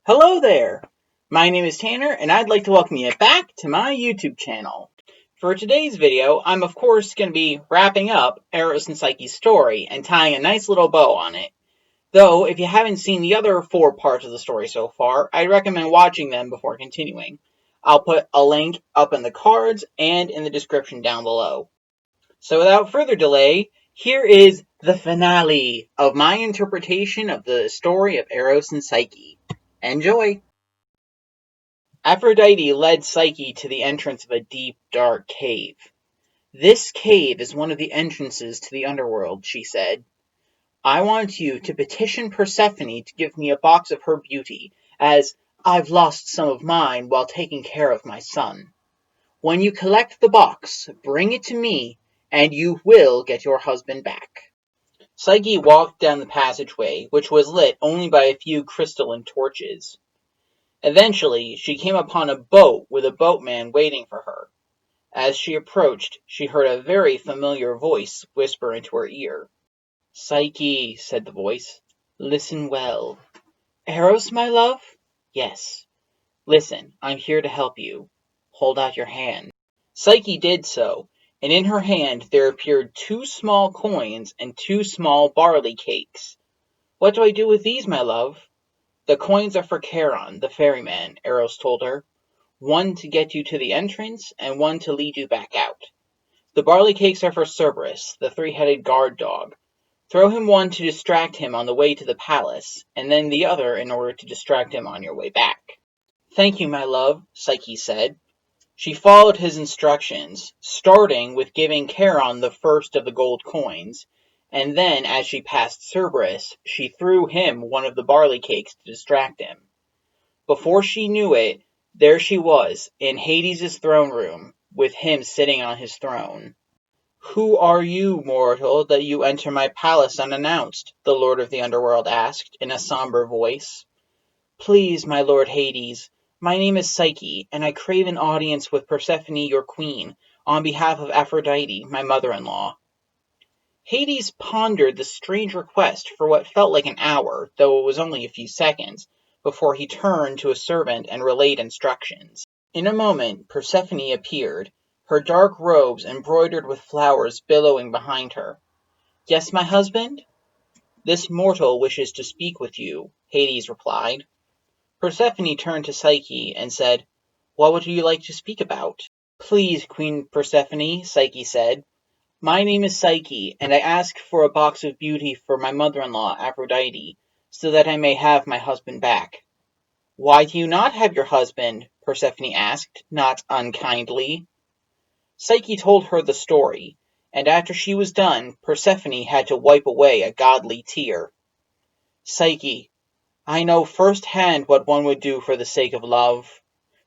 Hello there! My name is Tanner, and I'd like to welcome you back to my YouTube channel. For today's video, I'm of course going to be wrapping up Eros and Psyche's story and tying a nice little bow on it. Though, if you haven't seen the other 4 parts of the story so far, I'd recommend watching them before continuing. I'll put a link up in the cards and in the description down below. So without further delay, here is the finale of my interpretation of the story of Eros and Psyche. Enjoy! Aphrodite led Psyche to the entrance of a deep, dark cave. "This cave is one of the entrances to the Underworld," she said. "I want you to petition Persephone to give me a box of her beauty, as I've lost some of mine while taking care of my son. When you collect the box, bring it to me, and you will get your husband back." Psyche walked down the passageway, which was lit only by a few crystalline torches. Eventually, she came upon a boat with a boatman waiting for her. As she approached, she heard a very familiar voice whisper into her ear. "Psyche," said the voice, "listen well." "Eros, my love?" "Yes." "Listen, I'm here to help you. Hold out your hand." Psyche did so, and in her hand there appeared 2 small coins and 2 small barley cakes. "What do I do with these, my love?" "The coins are for Charon, the ferryman," Eros told her. "One to get you to the entrance, and one to lead you back out. The barley cakes are for Cerberus, the 3-headed guard dog. Throw him one to distract him on the way to the palace, and then the other in order to distract him on your way back." "Thank you, my love," Psyche said. She followed his instructions, starting with giving Charon the first of the gold coins, and then, as she passed Cerberus, she threw him one of the barley cakes to distract him. Before she knew it, there she was, in Hades' throne room, with him sitting on his throne. "Who are you, mortal, that you enter my palace unannounced?" the Lord of the Underworld asked, in a somber voice. "Please, my Lord Hades, my name is Psyche, and I crave an audience with Persephone, your queen, on behalf of Aphrodite, my mother-in-law." Hades pondered the strange request for what felt like an hour, though it was only a few seconds, before he turned to a servant and relayed instructions. In a moment Persephone appeared, her dark robes embroidered with flowers billowing behind her. "Yes, my husband?" "This mortal wishes to speak with you," Hades replied. Persephone turned to Psyche and said, "What would you like to speak about?" "Please, Queen Persephone," Psyche said. "My name is Psyche, and I ask for a box of beauty for my mother-in-law, Aphrodite, so that I may have my husband back." "Why do you not have your husband?" Persephone asked, not unkindly. Psyche told her the story, and after she was done, Persephone had to wipe away a godly tear. "Psyche, I know first-hand what one would do for the sake of love.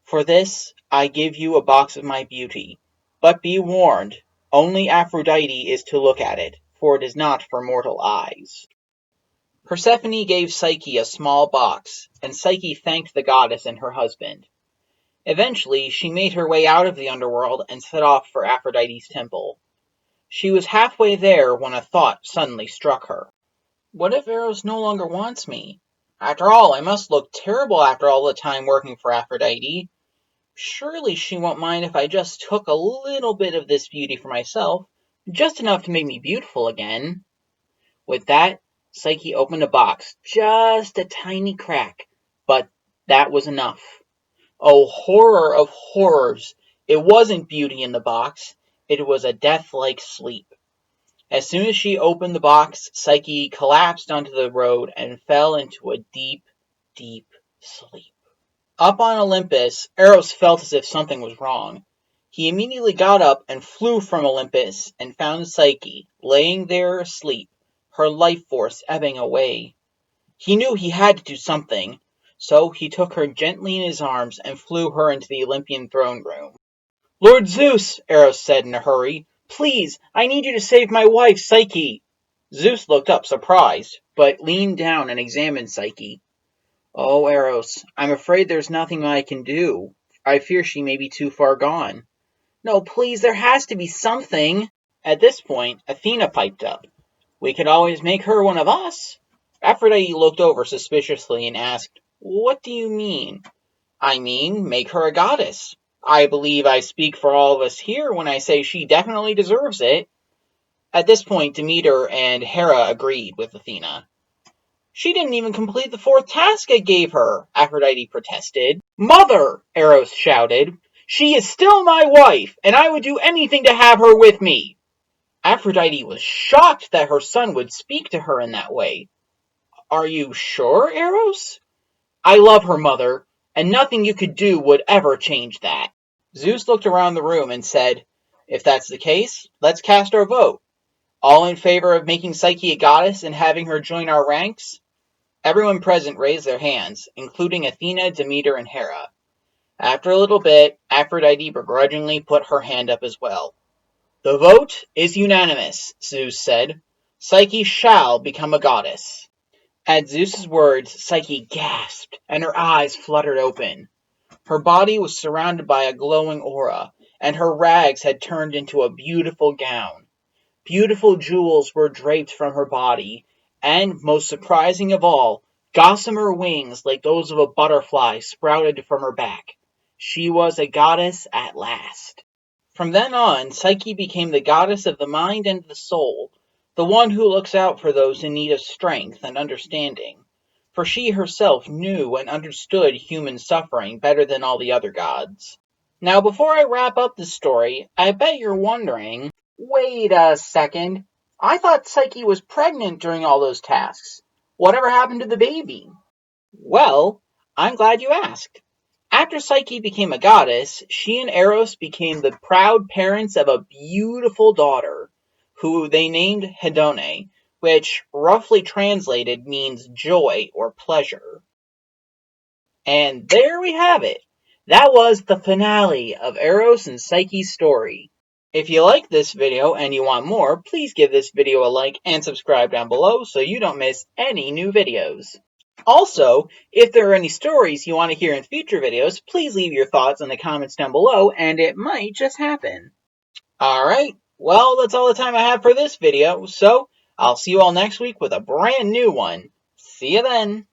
For this, I give you a box of my beauty. But be warned, only Aphrodite is to look at it, for it is not for mortal eyes." Persephone gave Psyche a small box, and Psyche thanked the goddess and her husband. Eventually, she made her way out of the underworld and set off for Aphrodite's temple. She was halfway there when a thought suddenly struck her. "What if Eros no longer wants me? After all, I must look terrible after all the time working for Aphrodite. Surely she won't mind if I just took a little bit of this beauty for myself, just enough to make me beautiful again." With that, Psyche opened a box, just a tiny crack, but that was enough. Oh, horror of horrors! It wasn't beauty in the box, it was a death-like sleep. As soon as she opened the box, Psyche collapsed onto the road and fell into a deep, deep sleep. Up on Olympus, Eros felt as if something was wrong. He immediately got up and flew from Olympus and found Psyche, laying there asleep, her life force ebbing away. He knew he had to do something, so he took her gently in his arms and flew her into the Olympian throne room. "Lord Zeus," Eros said in a hurry, "please, I need you to save my wife, Psyche." Zeus looked up surprised, but leaned down and examined Psyche. "Oh, Eros, I'm afraid there's nothing I can do. I fear she may be too far gone." "No, please, there has to be something." At this point, Athena piped up. "We could always make her one of us." Aphrodite looked over suspiciously and asked, What do you mean? I mean, make her a goddess. I believe I speak for all of us here when I say she definitely deserves it. At this point, Demeter and Hera agreed with Athena. She didn't even complete the fourth task I gave her, Aphrodite protested. Mother, Eros shouted. She is still my wife, and I would do anything to have her with me. Aphrodite was shocked that her son would speak to her in that way. Are you sure, Eros? I love her, mother, and nothing you could do would ever change that. Zeus looked around the room and said, If that's the case, let's cast our vote. All in favor of making Psyche a goddess and having her join our ranks? Everyone present raised their hands, including Athena, Demeter, and Hera. After a little bit, Aphrodite begrudgingly put her hand up as well. The vote is unanimous, Zeus said. Psyche shall become a goddess. At Zeus's words, Psyche gasped, and her eyes fluttered open. Her body was surrounded by a glowing aura, and her rags had turned into a beautiful gown. Beautiful jewels were draped from her body, and, most surprising of all, gossamer wings like those of a butterfly sprouted from her back. She was a goddess at last. From then on, Psyche became the goddess of the mind and the soul, the one who looks out for those in need of strength and understanding. For she herself knew and understood human suffering better than all the other gods. Now, before I wrap up the story, I bet you're wondering, wait a second, I thought Psyche was pregnant during all those tasks. Whatever happened to the baby? Well, I'm glad you asked. After Psyche became a goddess, she and Eros became the proud parents of a beautiful daughter, who they named Hedone, which, roughly translated, means joy or pleasure. And there we have it. That was the finale of Eros and Psyche's story. If you like this video and you want more, please give this video a like and subscribe down below so you don't miss any new videos. Also, if there are any stories you want to hear in future videos, please leave your thoughts in the comments down below and it might just happen. Alright, well that's all the time I have for this video, so I'll see you all next week with a brand new one. See you then!